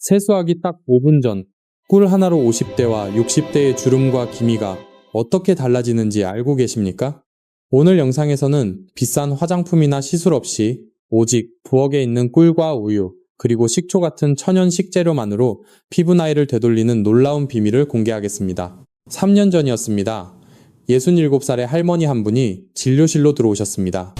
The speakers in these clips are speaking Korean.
세수하기 딱 5분 전, 꿀 하나로 50대와 60대의 주름과 기미가 어떻게 달라지는지 알고 계십니까? 오늘 영상에서는 비싼 화장품이나 시술 없이 오직 부엌에 있는 꿀과 우유, 그리고 식초 같은 천연 식재료만으로 피부 나이를 되돌리는 놀라운 비밀을 공개하겠습니다. 3년 전이었습니다. 67살의 할머니 한 분이 진료실로 들어오셨습니다.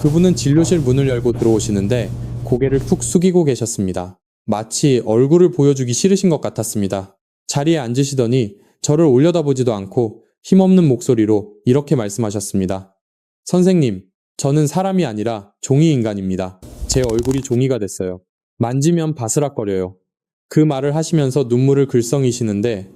그분은 진료실 문을 열고 들어오시는데 고개를 푹 숙이고 계셨습니다. 마치 얼굴을 보여주기 싫으신 것 같았습니다. 자리에 앉으시더니 저를 올려다보지도 않고 힘없는 목소리로 이렇게 말씀하셨습니다. 선생님, 저는 사람이 아니라 종이 인간입니다. 제 얼굴이 종이가 됐어요. 만지면 바스락거려요. 그 말을 하시면서 눈물을 글썽이시는데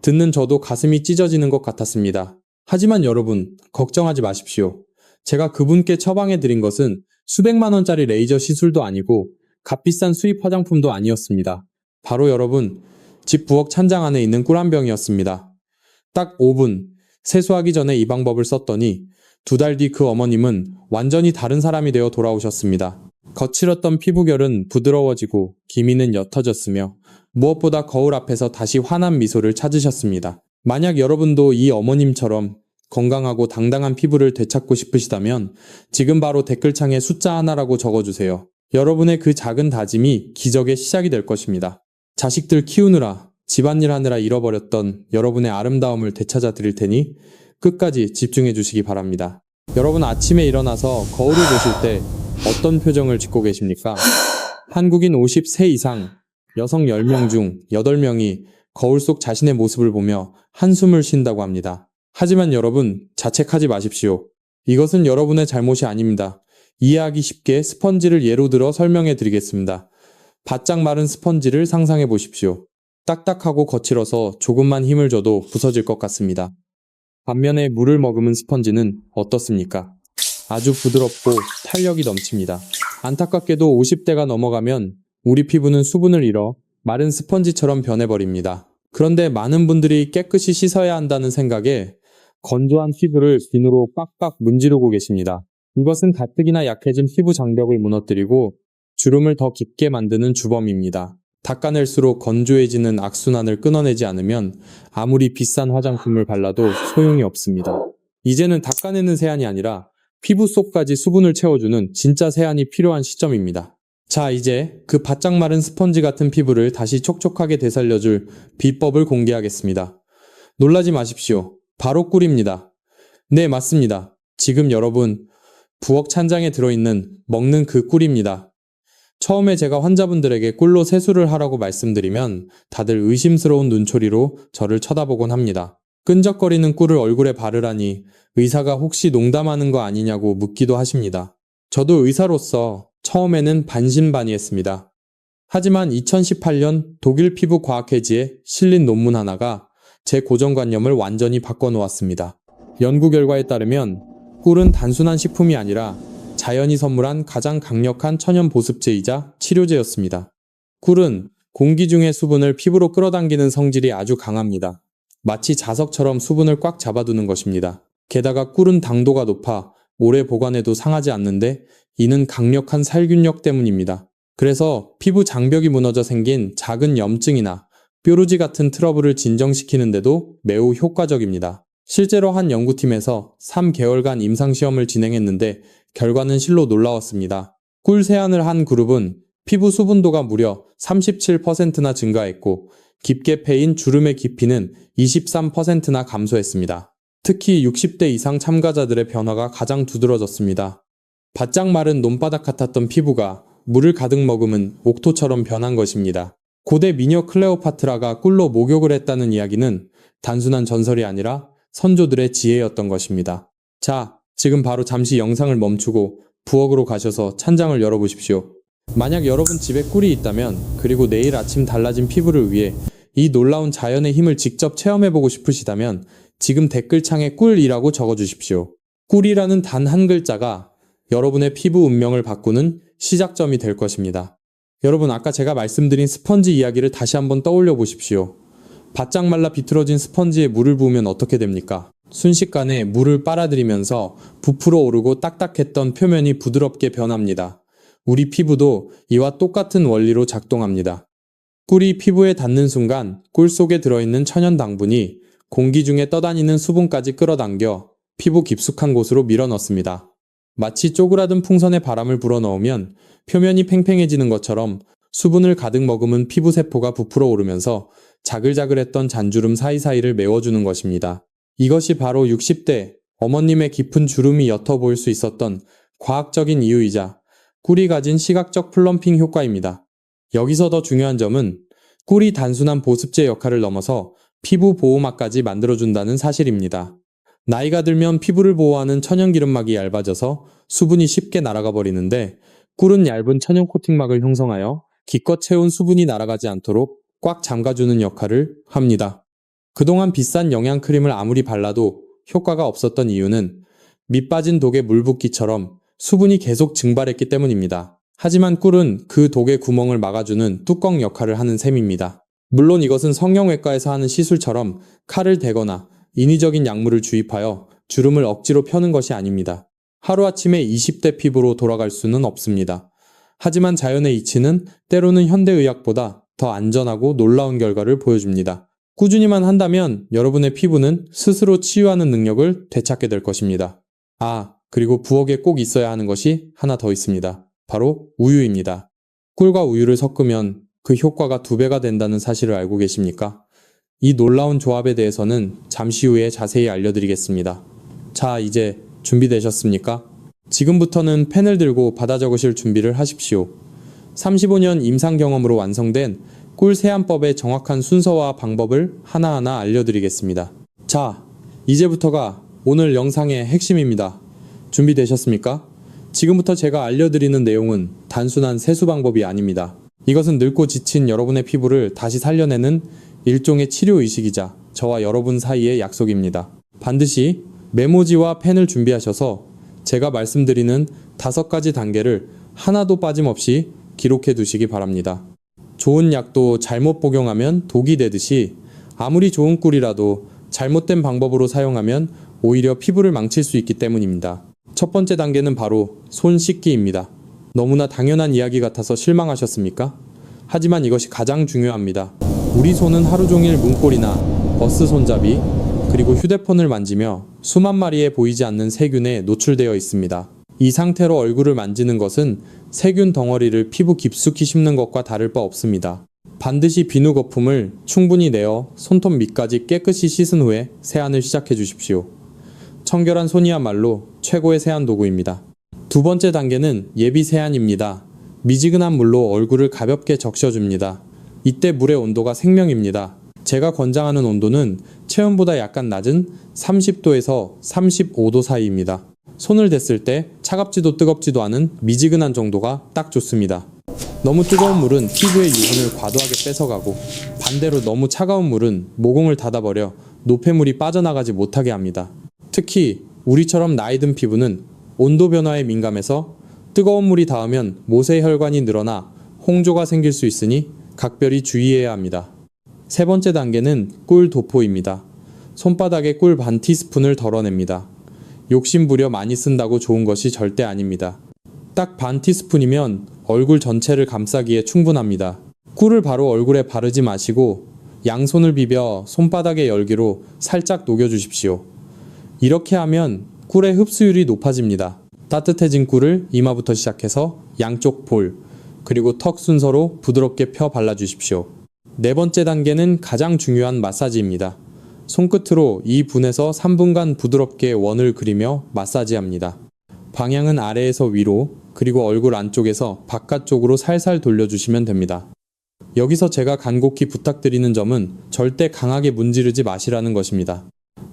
듣는 저도 가슴이 찢어지는 것 같았습니다. 하지만 여러분, 걱정하지 마십시오. 제가 그분께 처방해드린 것은 수백만 원짜리 레이저 시술도 아니고 값비싼 수입 화장품도 아니었습니다. 바로 여러분, 집 부엌 찬장 안에 있는 꿀 한 병이었습니다. 딱 5분, 세수하기 전에 이 방법을 썼더니 2달 뒤 그 어머님은 완전히 다른 사람이 되어 돌아오셨습니다. 거칠었던 피부결은 부드러워지고 기미는 옅어졌으며 무엇보다 거울 앞에서 다시 환한 미소를 찾으셨습니다. 만약 여러분도 이 어머님처럼 건강하고 당당한 피부를 되찾고 싶으시다면 지금 바로 댓글창에 숫자 하나라고 적어주세요. 여러분의 그 작은 다짐이 기적의 시작이 될 것입니다. 자식들 키우느라, 집안일 하느라 잃어버렸던 여러분의 아름다움을 되찾아 드릴 테니 끝까지 집중해 주시기 바랍니다. 여러분 아침에 일어나서 거울을 보실 때 어떤 표정을 짓고 계십니까? 한국인 50세 이상 여성 10명 중 8명이 거울 속 자신의 모습을 보며 한숨을 쉰다고 합니다. 하지만 여러분, 자책하지 마십시오. 이것은 여러분의 잘못이 아닙니다. 이해하기 쉽게 스펀지를 예로 들어 설명해 드리겠습니다. 바짝 마른 스펀지를 상상해 보십시오. 딱딱하고 거칠어서 조금만 힘을 줘도 부서질 것 같습니다. 반면에 물을 머금은 스펀지는 어떻습니까? 아주 부드럽고 탄력이 넘칩니다. 안타깝게도 50대가 넘어가면 우리 피부는 수분을 잃어 마른 스펀지처럼 변해버립니다. 그런데 많은 분들이 깨끗이 씻어야 한다는 생각에 건조한 피부를 비누로 빡빡 문지르고 계십니다. 이것은 가뜩이나 약해진 피부 장벽을 무너뜨리고 주름을 더 깊게 만드는 주범입니다. 닦아낼수록 건조해지는 악순환을 끊어내지 않으면 아무리 비싼 화장품을 발라도 소용이 없습니다. 이제는 닦아내는 세안이 아니라 피부 속까지 수분을 채워주는 진짜 세안이 필요한 시점입니다. 자, 이제 그 바짝 마른 스펀지 같은 피부를 다시 촉촉하게 되살려줄 비법을 공개하겠습니다. 놀라지 마십시오. 바로 꿀입니다. 네, 맞습니다. 지금 여러분, 부엌 찬장에 들어있는 먹는 그 꿀입니다. 처음에 제가 환자분들에게 꿀로 세수를 하라고 말씀드리면 다들 의심스러운 눈초리로 저를 쳐다보곤 합니다. 끈적거리는 꿀을 얼굴에 바르라니 의사가 혹시 농담하는 거 아니냐고 묻기도 하십니다. 저도 의사로서 처음에는 반신반의했습니다. 하지만 2018년 독일 피부과학회지에 실린 논문 하나가 제 고정관념을 완전히 바꿔놓았습니다. 연구 결과에 따르면 꿀은 단순한 식품이 아니라 자연이 선물한 가장 강력한 천연 보습제이자 치료제였습니다. 꿀은 공기 중의 수분을 피부로 끌어당기는 성질이 아주 강합니다. 마치 자석처럼 수분을 꽉 잡아두는 것입니다. 게다가 꿀은 당도가 높아 오래 보관해도 상하지 않는데 이는 강력한 살균력 때문입니다. 그래서 피부 장벽이 무너져 생긴 작은 염증이나 뾰루지 같은 트러블을 진정시키는데도 매우 효과적입니다. 실제로 한 연구팀에서 3개월간 임상시험을 진행했는데 결과는 실로 놀라웠습니다. 꿀 세안을 한 그룹은 피부 수분도가 무려 37%나 증가했고 깊게 패인 주름의 깊이는 23%나 감소했습니다. 특히 60대 이상 참가자들의 변화가 가장 두드러졌습니다. 바짝 마른 논바닥 같았던 피부가 물을 가득 머금은 옥토처럼 변한 것입니다. 고대 미녀 클레오파트라가 꿀로 목욕을 했다는 이야기는 단순한 전설이 아니라 선조들의 지혜였던 것입니다. 자, 지금 바로 잠시 영상을 멈추고 부엌으로 가셔서 찬장을 열어보십시오. 만약 여러분 집에 꿀이 있다면, 그리고 내일 아침 달라진 피부를 위해 이 놀라운 자연의 힘을 직접 체험해보고 싶으시다면 지금 댓글창에 꿀이라고 적어주십시오. 꿀이라는 단 한 글자가 여러분의 피부 운명을 바꾸는 시작점이 될 것입니다. 여러분, 아까 제가 말씀드린 스펀지 이야기를 다시 한번 떠올려 보십시오. 바짝 말라 비틀어진 스펀지에 물을 부으면 어떻게 됩니까? 순식간에 물을 빨아들이면서 부풀어 오르고 딱딱했던 표면이 부드럽게 변합니다. 우리 피부도 이와 똑같은 원리로 작동합니다. 꿀이 피부에 닿는 순간 꿀 속에 들어있는 천연 당분이 공기 중에 떠다니는 수분까지 끌어당겨 피부 깊숙한 곳으로 밀어넣습니다. 마치 쪼그라든 풍선에 바람을 불어넣으면 표면이 팽팽해지는 것처럼 수분을 가득 머금은 피부 세포가 부풀어 오르면서 자글자글했던 잔주름 사이사이를 메워주는 것입니다. 이것이 바로 60대 어머님의 깊은 주름이 옅어 보일 수 있었던 과학적인 이유이자 꿀이 가진 시각적 플럼핑 효과입니다. 여기서 더 중요한 점은 꿀이 단순한 보습제 역할을 넘어서 피부 보호막까지 만들어준다는 사실입니다. 나이가 들면 피부를 보호하는 천연기름막이 얇아져서 수분이 쉽게 날아가 버리는데 꿀은 얇은 천연 코팅막을 형성하여 기껏 채운 수분이 날아가지 않도록 꽉 잠가주는 역할을 합니다. 그동안 비싼 영양크림을 아무리 발라도 효과가 없었던 이유는 밑 빠진 독에 물 붓기처럼 수분이 계속 증발했기 때문입니다. 하지만 꿀은 그 독의 구멍을 막아주는 뚜껑 역할을 하는 셈입니다. 물론 이것은 성형외과에서 하는 시술처럼 칼을 대거나 인위적인 약물을 주입하여 주름을 억지로 펴는 것이 아닙니다. 하루아침에 20대 피부로 돌아갈 수는 없습니다. 하지만 자연의 이치는 때로는 현대의학보다 더 안전하고 놀라운 결과를 보여줍니다. 꾸준히만 한다면 여러분의 피부는 스스로 치유하는 능력을 되찾게 될 것입니다. 그리고 부엌에 꼭 있어야 하는 것이 하나 더 있습니다. 바로 우유입니다. 꿀과 우유를 섞으면 그 효과가 2배가 된다는 사실을 알고 계십니까? 이 놀라운 조합에 대해서는 잠시 후에 자세히 알려드리겠습니다. 자, 이제 준비되셨습니까? 지금부터는 펜을 들고 받아 적으실 준비를 하십시오. 35년 임상 경험으로 완성된 꿀 세안법의 정확한 순서와 방법을 하나하나 알려드리겠습니다. 자, 이제부터가 오늘 영상의 핵심입니다. 준비되셨습니까? 지금부터 제가 알려드리는 내용은 단순한 세수 방법이 아닙니다. 이것은 늙고 지친 여러분의 피부를 다시 살려내는 일종의 치료의식이자 저와 여러분 사이의 약속입니다. 반드시 메모지와 펜을 준비하셔서 제가 말씀드리는 5가지 단계를 하나도 빠짐없이 기록해 두시기 바랍니다. 좋은 약도 잘못 복용하면 독이 되듯이 아무리 좋은 꿀이라도 잘못된 방법으로 사용하면 오히려 피부를 망칠 수 있기 때문입니다. 첫 번째 단계는 바로 손 씻기입니다. 너무나 당연한 이야기 같아서 실망하셨습니까? 하지만 이것이 가장 중요합니다. 우리 손은 하루 종일 문고리나 버스 손잡이, 그리고 휴대폰을 만지며 수만 마리의 보이지 않는 세균에 노출되어 있습니다. 이 상태로 얼굴을 만지는 것은 세균 덩어리를 피부 깊숙이 씹는 것과 다를 바 없습니다. 반드시 비누 거품을 충분히 내어 손톱 밑까지 깨끗이 씻은 후에 세안을 시작해 주십시오. 청결한 손이야말로 최고의 세안 도구입니다. 두 번째 단계는 예비 세안입니다. 미지근한 물로 얼굴을 가볍게 적셔줍니다. 이때 물의 온도가 생명입니다. 제가 권장하는 온도는 체온보다 약간 낮은 30도에서 35도 사이입니다. 손을 댔을 때 차갑지도 뜨겁지도 않은 미지근한 정도가 딱 좋습니다. 너무 뜨거운 물은 피부의 유분을 과도하게 뺏어가고 반대로 너무 차가운 물은 모공을 닫아버려 노폐물이 빠져나가지 못하게 합니다. 특히 우리처럼 나이 든 피부는 온도 변화에 민감해서 뜨거운 물이 닿으면 모세혈관이 늘어나 홍조가 생길 수 있으니 각별히 주의해야 합니다. 세 번째 단계는 꿀 도포입니다. 손바닥에 꿀 반 티스푼을 덜어냅니다. 욕심 부려 많이 쓴다고 좋은 것이 절대 아닙니다. 딱 반 티스푼이면 얼굴 전체를 감싸기에 충분합니다. 꿀을 바로 얼굴에 바르지 마시고 양손을 비벼 손바닥의 열기로 살짝 녹여주십시오. 이렇게 하면 꿀의 흡수율이 높아집니다. 따뜻해진 꿀을 이마부터 시작해서 양쪽 볼, 그리고 턱 순서로 부드럽게 펴 발라주십시오. 네 번째 단계는 가장 중요한 마사지입니다. 손끝으로 이 분에서 3분간 부드럽게 원을 그리며 마사지합니다. 방향은 아래에서 위로, 그리고 얼굴 안쪽에서 바깥쪽으로 살살 돌려주시면 됩니다. 여기서 제가 간곡히 부탁드리는 점은 절대 강하게 문지르지 마시라는 것입니다.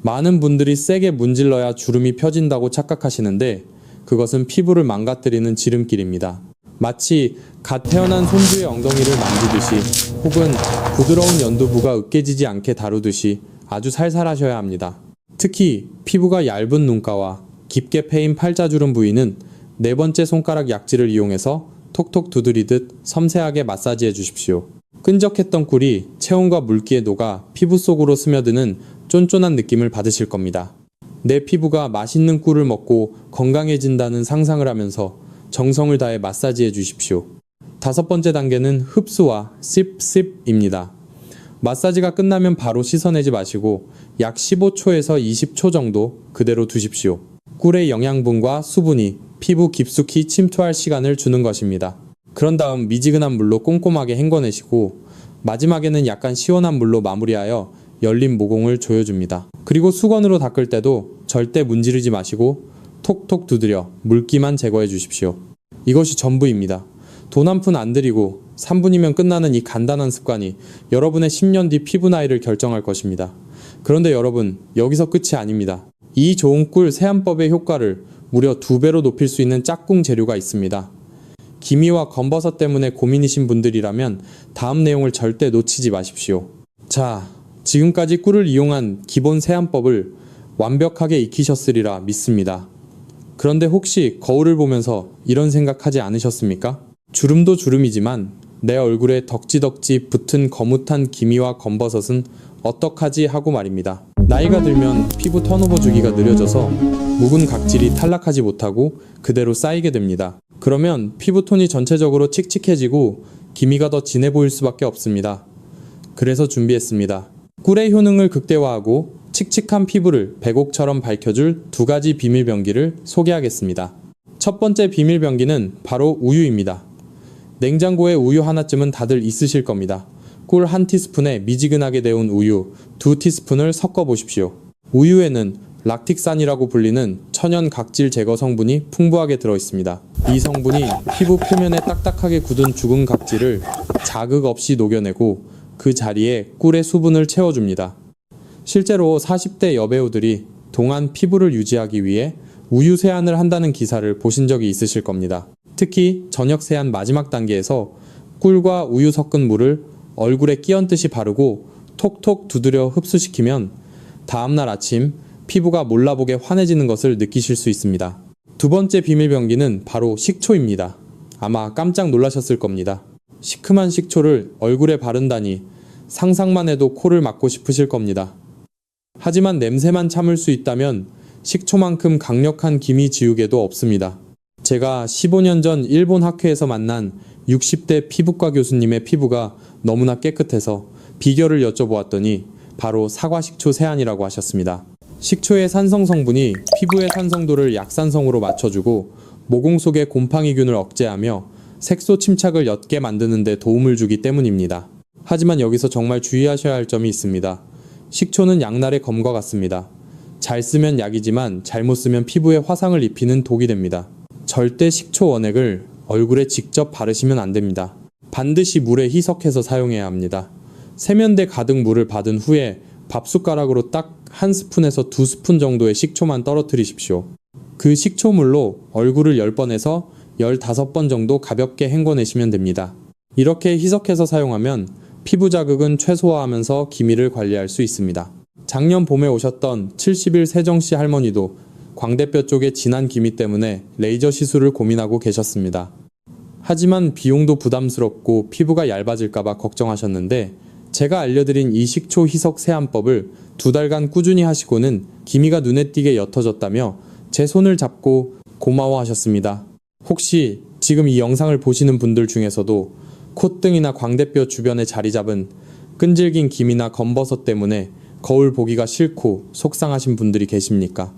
많은 분들이 세게 문질러야 주름이 펴진다고 착각하시는데 그것은 피부를 망가뜨리는 지름길입니다. 마치 갓 태어난 손주의 엉덩이를 만지듯이 혹은 부드러운 연두부가 으깨지지 않게 다루듯이 아주 살살 하셔야 합니다. 특히 피부가 얇은 눈가와 깊게 패인 팔자주름 부위는 네 번째 손가락 약지를 이용해서 톡톡 두드리듯 섬세하게 마사지해 주십시오. 끈적했던 꿀이 체온과 물기에 녹아 피부 속으로 스며드는 쫀쫀한 느낌을 받으실 겁니다. 내 피부가 맛있는 꿀을 먹고 건강해진다는 상상을 하면서 정성을 다해 마사지해 주십시오. 5번째 단계는 흡수와 씹씹입니다. 마사지가 끝나면 바로 씻어내지 마시고 약 15초에서 20초 정도 그대로 두십시오. 꿀의 영양분과 수분이 피부 깊숙이 침투할 시간을 주는 것입니다. 그런 다음 미지근한 물로 꼼꼼하게 헹궈내시고 마지막에는 약간 시원한 물로 마무리하여 열린 모공을 조여줍니다. 그리고 수건으로 닦을 때도 절대 문지르지 마시고 톡톡 두드려 물기만 제거해 주십시오. 이것이 전부입니다. 돈 한 푼 안 들이고 3분이면 끝나는 이 간단한 습관이 여러분의 10년 뒤 피부 나이를 결정할 것입니다. 그런데 여러분, 여기서 끝이 아닙니다. 이 좋은 꿀 세안법의 효과를 무려 2배로 높일 수 있는 짝꿍 재료가 있습니다. 기미와 검버섯 때문에 고민이신 분들이라면 다음 내용을 절대 놓치지 마십시오. 자, 지금까지 꿀을 이용한 기본 세안법을 완벽하게 익히셨으리라 믿습니다. 그런데 혹시 거울을 보면서 이런 생각하지 않으셨습니까? 주름도 주름이지만 내 얼굴에 덕지덕지 붙은 거뭇한 기미와 검버섯은 어떡하지 하고 말입니다. 나이가 들면 피부 턴오버 주기가 느려져서 묵은 각질이 탈락하지 못하고 그대로 쌓이게 됩니다. 그러면 피부톤이 전체적으로 칙칙해지고 기미가 더 진해 보일 수밖에 없습니다. 그래서 준비했습니다. 꿀의 효능을 극대화하고 칙칙한 피부를 백옥처럼 밝혀줄 2가지 비밀병기를 소개하겠습니다. 첫 번째 비밀병기는 바로 우유입니다. 냉장고에 우유 하나쯤은 다들 있으실 겁니다. 꿀 1티스푼에 미지근하게 데운 우유 2티스푼을 섞어 보십시오. 우유에는 락틱산이라고 불리는 천연 각질 제거 성분이 풍부하게 들어있습니다. 이 성분이 피부 표면에 딱딱하게 굳은 죽은 각질을 자극 없이 녹여내고 그 자리에 꿀의 수분을 채워줍니다. 실제로 40대 여배우들이 동안 피부를 유지하기 위해 우유 세안을 한다는 기사를 보신 적이 있으실 겁니다. 특히 저녁 세안 마지막 단계에서 꿀과 우유 섞은 물을 얼굴에 끼얹듯이 바르고 톡톡 두드려 흡수시키면 다음날 아침 피부가 몰라보게 환해지는 것을 느끼실 수 있습니다. 2번째 비밀병기는 바로 식초입니다. 아마 깜짝 놀라셨을 겁니다. 시큼한 식초를 얼굴에 바른다니 상상만 해도 코를 막고 싶으실 겁니다. 하지만 냄새만 참을 수 있다면 식초만큼 강력한 기미 지우개도 없습니다. 제가 15년 전 일본 학회에서 만난 60대 피부과 교수님의 피부가 너무나 깨끗해서 비결을 여쭤보았더니 바로 사과식초 세안이라고 하셨습니다. 식초의 산성 성분이 피부의 산성도를 약산성으로 맞춰주고 모공 속의 곰팡이균을 억제하며 색소 침착을 옅게 만드는 데 도움을 주기 때문입니다. 하지만 여기서 정말 주의하셔야 할 점이 있습니다. 식초는 양날의 검과 같습니다. 잘 쓰면 약이지만 잘못 쓰면 피부에 화상을 입히는 독이 됩니다. 절대 식초 원액을 얼굴에 직접 바르시면 안 됩니다. 반드시 물에 희석해서 사용해야 합니다. 세면대 가득 물을 받은 후에 밥숟가락으로 딱 1스푼에서 2스푼 정도의 식초만 떨어뜨리십시오. 그 식초물로 얼굴을 10번에서 15번 정도 가볍게 헹궈내시면 됩니다. 이렇게 희석해서 사용하면 피부 자극은 최소화하면서 기미를 관리할 수 있습니다. 작년 봄에 오셨던 70일 세정씨 할머니도 광대뼈 쪽에 진한 기미 때문에 레이저 시술을 고민하고 계셨습니다. 하지만 비용도 부담스럽고 피부가 얇아질까봐 걱정하셨는데 제가 알려드린 이 식초 희석 세안법을 2달간 꾸준히 하시고는 기미가 눈에 띄게 옅어졌다며 제 손을 잡고 고마워하셨습니다. 혹시 지금 이 영상을 보시는 분들 중에서도 콧등이나 광대뼈 주변에 자리 잡은 끈질긴 기미나 검버섯 때문에 거울 보기가 싫고 속상하신 분들이 계십니까?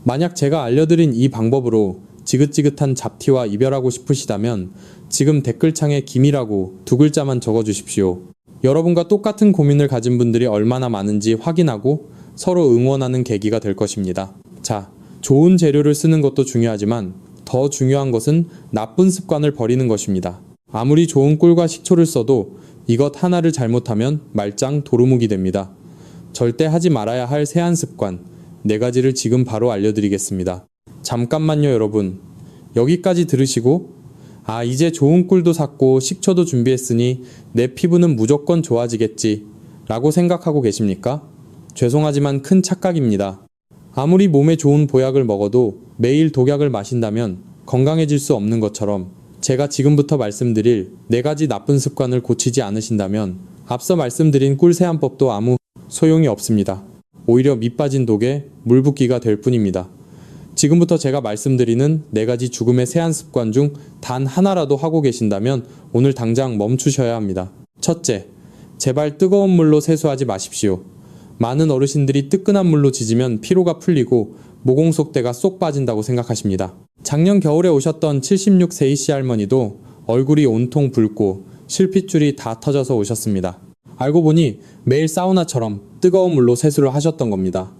만약 제가 알려드린 이 방법으로 지긋지긋한 잡티와 이별하고 싶으시다면 지금 댓글창에 기미라고 2글자만 적어주십시오. 여러분과 똑같은 고민을 가진 분들이 얼마나 많은지 확인하고 서로 응원하는 계기가 될 것입니다. 자, 좋은 재료를 쓰는 것도 중요하지만 더 중요한 것은 나쁜 습관을 버리는 것입니다. 아무리 좋은 꿀과 식초를 써도 이것 하나를 잘못하면 말짱 도루묵이 됩니다. 절대 하지 말아야 할 세안 습관 4가지를 지금 바로 알려드리겠습니다. 잠깐만요 여러분. 여기까지 들으시고 이제 좋은 꿀도 샀고 식초도 준비했으니 내 피부는 무조건 좋아지겠지 라고 생각하고 계십니까? 죄송하지만 큰 착각입니다. 아무리 몸에 좋은 보약을 먹어도 매일 독약을 마신다면 건강해질 수 없는 것처럼 제가 지금부터 말씀드릴 4가지 나쁜 습관을 고치지 않으신다면 앞서 말씀드린 꿀 세안법도 아무 소용이 없습니다. 오히려 밑 빠진 독에 물 붓기가 될 뿐입니다. 지금부터 제가 말씀드리는 4가지 죽음의 세안 습관 중 단 하나라도 하고 계신다면 오늘 당장 멈추셔야 합니다. 첫째, 제발 뜨거운 물로 세수하지 마십시오. 많은 어르신들이 뜨끈한 물로 지지면 피로가 풀리고 모공속대가 쏙 빠진다고 생각하십니다. 작년 겨울에 오셨던 76세 A씨 할머니도 얼굴이 온통 붉고 실핏줄이 다 터져서 오셨습니다. 알고 보니 매일 사우나처럼 뜨거운 물로 세수를 하셨던 겁니다.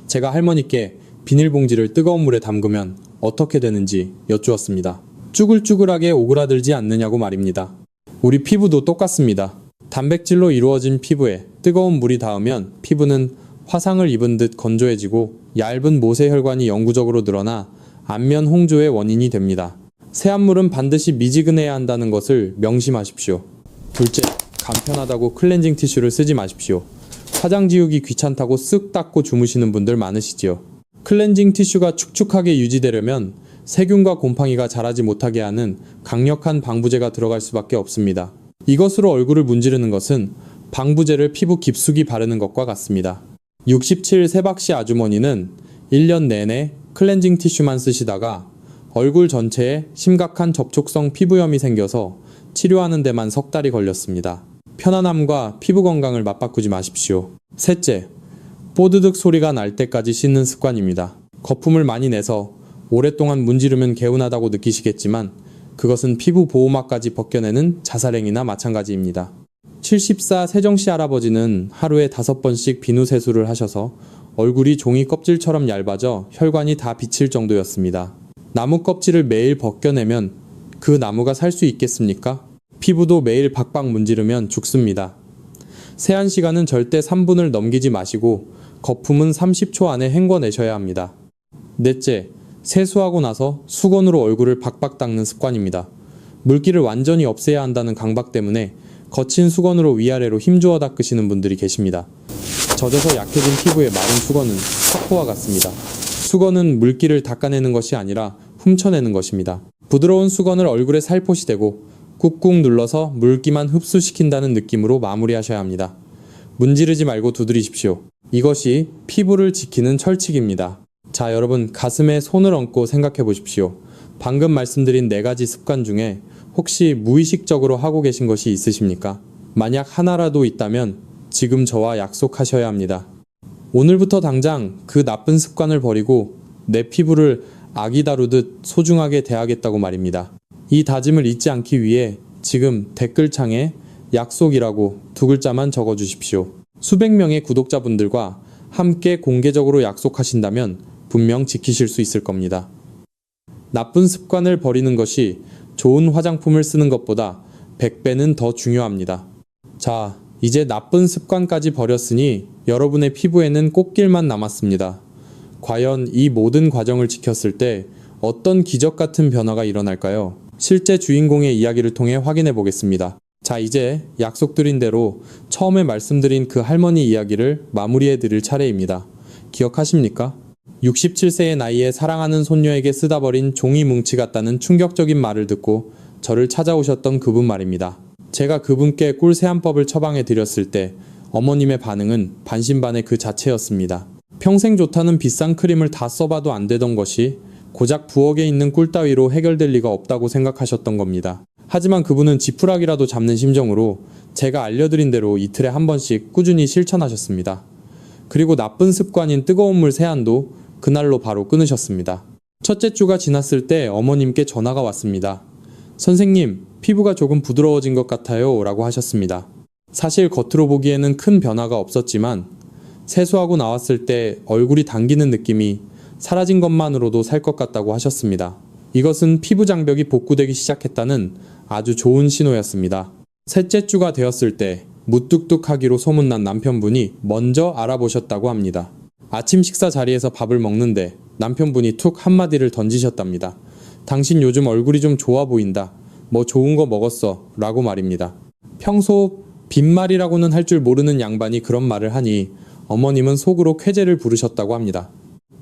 제가 할머니께 비닐봉지를 뜨거운 물에 담그면 어떻게 되는지 여쭈었습니다. 쭈글쭈글하게 오그라들지 않느냐고 말입니다. 우리 피부도 똑같습니다. 단백질로 이루어진 피부에 뜨거운 물이 닿으면 피부는 화상을 입은 듯 건조해지고 얇은 모세혈관이 영구적으로 늘어나 안면 홍조의 원인이 됩니다. 세안물은 반드시 미지근해야 한다는 것을 명심하십시오. 둘째, 간편하다고 클렌징 티슈를 쓰지 마십시오. 화장 지우기 귀찮다고 쓱 닦고 주무시는 분들 많으시지요. 클렌징 티슈가 축축하게 유지되려면 세균과 곰팡이가 자라지 못하게 하는 강력한 방부제가 들어갈 수밖에 없습니다. 이것으로 얼굴을 문지르는 것은 방부제를 피부 깊숙이 바르는 것과 같습니다. 67 세박씨 아주머니는 1년 내내 클렌징 티슈만 쓰시다가 얼굴 전체에 심각한 접촉성 피부염이 생겨서 치료하는 데만 석 달이 걸렸습니다. 편안함과 피부 건강을 맞바꾸지 마십시오. 셋째, 뽀드득 소리가 날 때까지 씻는 습관입니다. 거품을 많이 내서 오랫동안 문지르면 개운하다고 느끼시겠지만 그것은 피부 보호막까지 벗겨내는 자살행위나 마찬가지입니다. 74 세정씨 할아버지는 하루에 5번씩 비누 세수를 하셔서 얼굴이 종이 껍질처럼 얇아져 혈관이 다 비칠 정도였습니다. 나무 껍질을 매일 벗겨내면 그 나무가 살 수 있겠습니까? 피부도 매일 박박 문지르면 죽습니다. 세안 시간은 절대 3분을 넘기지 마시고 거품은 30초 안에 헹궈내셔야 합니다. 넷째, 세수하고 나서 수건으로 얼굴을 박박 닦는 습관입니다. 물기를 완전히 없애야 한다는 강박 때문에 거친 수건으로 위아래로 힘주어 닦으시는 분들이 계십니다. 젖어서 약해진 피부에 마른 수건은 석호와 같습니다. 수건은 물기를 닦아내는 것이 아니라 훔쳐내는 것입니다. 부드러운 수건을 얼굴에 살포시 대고 꾹꾹 눌러서 물기만 흡수시킨다는 느낌으로 마무리하셔야 합니다. 문지르지 말고 두드리십시오. 이것이 피부를 지키는 철칙입니다. 자, 여러분 가슴에 손을 얹고 생각해 보십시오. 방금 말씀드린 4가지 습관 중에 혹시 무의식적으로 하고 계신 것이 있으십니까? 만약 하나라도 있다면 지금 저와 약속하셔야 합니다. 오늘부터 당장 그 나쁜 습관을 버리고 내 피부를 아기 다루듯 소중하게 대하겠다고 말입니다. 이 다짐을 잊지 않기 위해 지금 댓글창에 약속이라고 2글자만 적어주십시오. 수백 명의 구독자분들과 함께 공개적으로 약속하신다면 분명 지키실 수 있을 겁니다. 나쁜 습관을 버리는 것이 좋은 화장품을 쓰는 것보다 100배는 더 중요합니다. 자, 이제 나쁜 습관까지 버렸으니 여러분의 피부에는 꽃길만 남았습니다. 과연 이 모든 과정을 지켰을 때 어떤 기적 같은 변화가 일어날까요? 실제 주인공의 이야기를 통해 확인해 보겠습니다. 자, 이제 약속드린 대로 처음에 말씀드린 그 할머니 이야기를 마무리해 드릴 차례입니다. 기억하십니까? 67세의 나이에 사랑하는 손녀에게 쓰다 버린 종이 뭉치 같다는 충격적인 말을 듣고 저를 찾아오셨던 그분 말입니다. 제가 그분께 꿀 세안법을 처방해 드렸을 때 어머님의 반응은 반신반의 그 자체였습니다. 평생 좋다는 비싼 크림을 다 써봐도 안 되던 것이 고작 부엌에 있는 꿀 따위로 해결될 리가 없다고 생각하셨던 겁니다. 하지만 그분은 지푸라기라도 잡는 심정으로 제가 알려드린 대로 이틀에 한 번씩 꾸준히 실천하셨습니다. 그리고 나쁜 습관인 뜨거운 물 세안도 그날로 바로 끊으셨습니다. 첫째 주가 지났을 때 어머님께 전화가 왔습니다. 선생님, 피부가 조금 부드러워진 것 같아요 라고 하셨습니다. 사실 겉으로 보기에는 큰 변화가 없었지만 세수하고 나왔을 때 얼굴이 당기는 느낌이 사라진 것만으로도 살 것 같다고 하셨습니다. 이것은 피부 장벽이 복구되기 시작했다는 아주 좋은 신호였습니다. 셋째 주가 되었을 때 무뚝뚝하기로 소문난 남편분이 먼저 알아보셨다고 합니다. 아침 식사 자리에서 밥을 먹는데 남편분이 툭 한마디를 던지셨답니다. 당신 요즘 얼굴이 좀 좋아 보인다. 뭐 좋은 거 먹었어? 라고 말입니다. 평소 빈말이라고는 할 줄 모르는 양반이 그런 말을 하니 어머님은 속으로 쾌재를 부르셨다고 합니다.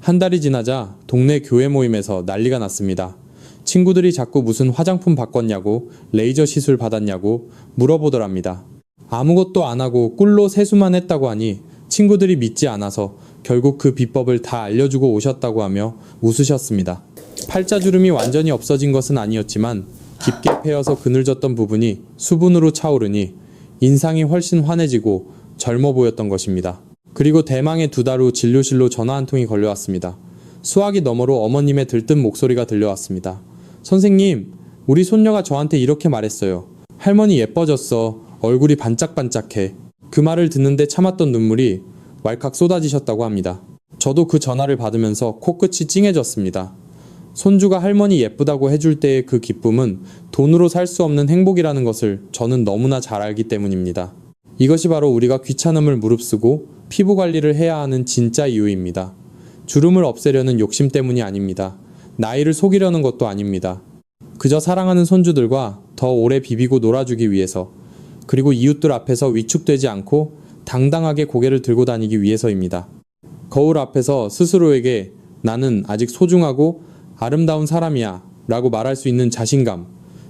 한 달이 지나자 동네 교회 모임에서 난리가 났습니다. 친구들이 자꾸 무슨 화장품 바꿨냐고 레이저 시술 받았냐고 물어보더랍니다. 아무것도 안 하고 꿀로 세수만 했다고 하니 친구들이 믿지 않아서 결국 그 비법을 다 알려주고 오셨다고 하며 웃으셨습니다. 팔자주름이 완전히 없어진 것은 아니었지만 깊게 패여서 그늘졌던 부분이 수분으로 차오르니 인상이 훨씬 환해지고 젊어 보였던 것입니다. 그리고 대망의 2달 후 진료실로 전화 한 통이 걸려왔습니다. 수화기 너머로 어머님의 들뜬 목소리가 들려왔습니다. 선생님, 우리 손녀가 저한테 이렇게 말했어요. 할머니 예뻐졌어. 얼굴이 반짝반짝해. 그 말을 듣는데 참았던 눈물이 왈칵 쏟아지셨다고 합니다. 저도 그 전화를 받으면서 코끝이 찡해졌습니다. 손주가 할머니 예쁘다고 해줄 때의 그 기쁨은 돈으로 살 수 없는 행복이라는 것을 저는 너무나 잘 알기 때문입니다. 이것이 바로 우리가 귀찮음을 무릅쓰고 피부 관리를 해야 하는 진짜 이유입니다. 주름을 없애려는 욕심 때문이 아닙니다. 나이를 속이려는 것도 아닙니다. 그저 사랑하는 손주들과 더 오래 비비고 놀아주기 위해서, 그리고 이웃들 앞에서 위축되지 않고 당당하게 고개를 들고 다니기 위해서입니다. 거울 앞에서 스스로에게 나는 아직 소중하고 아름다운 사람이야 라고 말할 수 있는 자신감,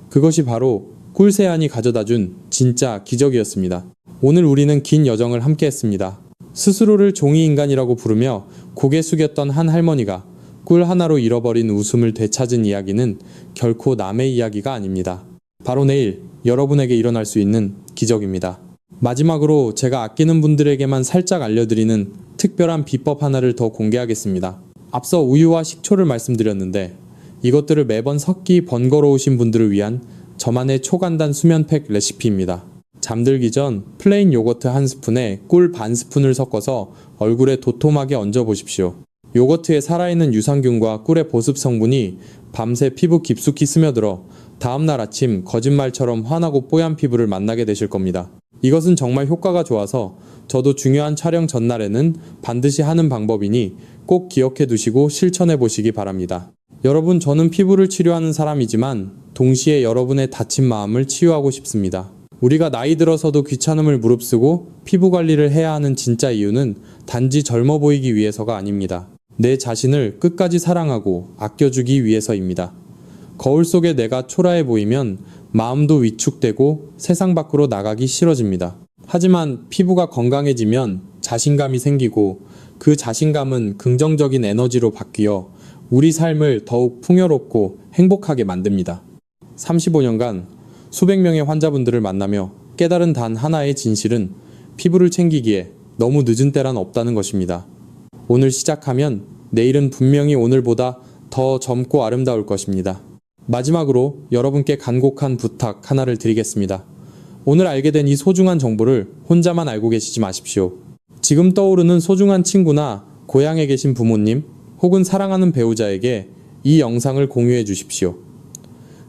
그것이 바로 꿀세안이 가져다준 진짜 기적이었습니다. 오늘 우리는 긴 여정을 함께 했습니다. 스스로를 종이인간이라고 부르며 고개 숙였던 한 할머니가 꿀 하나로 잃어버린 웃음을 되찾은 이야기는 결코 남의 이야기가 아닙니다. 바로 내일 여러분에게 일어날 수 있는 기적입니다. 마지막으로 제가 아끼는 분들에게만 살짝 알려드리는 특별한 비법 하나를 더 공개하겠습니다. 앞서 우유와 식초를 말씀드렸는데 이것들을 매번 섞기 번거로우신 분들을 위한 저만의 초간단 수면팩 레시피입니다. 잠들기 전 플레인 요거트 한 스푼에 꿀 반 스푼을 섞어서 얼굴에 도톰하게 얹어 보십시오. 요거트에 살아있는 유산균과 꿀의 보습 성분이 밤새 피부 깊숙이 스며들어 다음날 아침 거짓말처럼 환하고 뽀얀 피부를 만나게 되실 겁니다. 이것은 정말 효과가 좋아서 저도 중요한 촬영 전날에는 반드시 하는 방법이니 꼭 기억해 두시고 실천해 보시기 바랍니다. 여러분, 저는 피부를 치료하는 사람이지만 동시에 여러분의 다친 마음을 치유하고 싶습니다. 우리가 나이 들어서도 귀찮음을 무릅쓰고 피부 관리를 해야 하는 진짜 이유는 단지 젊어 보이기 위해서가 아닙니다. 내 자신을 끝까지 사랑하고 아껴주기 위해서입니다. 거울 속에 내가 초라해 보이면 마음도 위축되고 세상 밖으로 나가기 싫어집니다. 하지만 피부가 건강해지면 자신감이 생기고 그 자신감은 긍정적인 에너지로 바뀌어 우리 삶을 더욱 풍요롭고 행복하게 만듭니다. 35년간 수백 명의 환자분들을 만나며 깨달은 단 하나의 진실은 피부를 챙기기에 너무 늦은 때란 없다는 것입니다. 오늘 시작하면 내일은 분명히 오늘보다 더 젊고 아름다울 것입니다. 마지막으로 여러분께 간곡한 부탁 하나를 드리겠습니다. 오늘 알게 된 이 소중한 정보를 혼자만 알고 계시지 마십시오. 지금 떠오르는 소중한 친구나 고향에 계신 부모님 혹은 사랑하는 배우자에게 이 영상을 공유해 주십시오.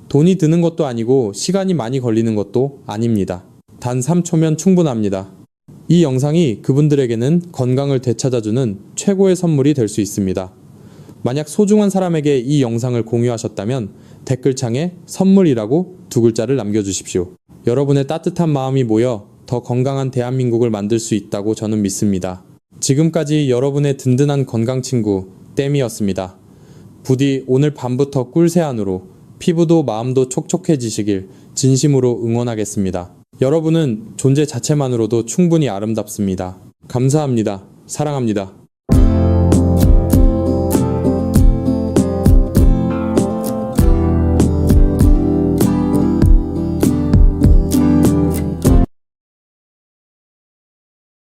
돈이 드는 것도 아니고 시간이 많이 걸리는 것도 아닙니다. 단 3초면 충분합니다. 이 영상이 그분들에게는 건강을 되찾아주는 최고의 선물이 될 수 있습니다. 만약 소중한 사람에게 이 영상을 공유하셨다면 댓글창에 선물이라고 2글자를 남겨주십시오. 여러분의 따뜻한 마음이 모여 더 건강한 대한민국을 만들 수 있다고 저는 믿습니다. 지금까지 여러분의 든든한 건강친구 땜이었습니다. 부디 오늘 밤부터 꿀세안으로 피부도 마음도 촉촉해지시길 진심으로 응원하겠습니다. 여러분은 존재 자체만으로도 충분히 아름답습니다. 감사합니다. 사랑합니다.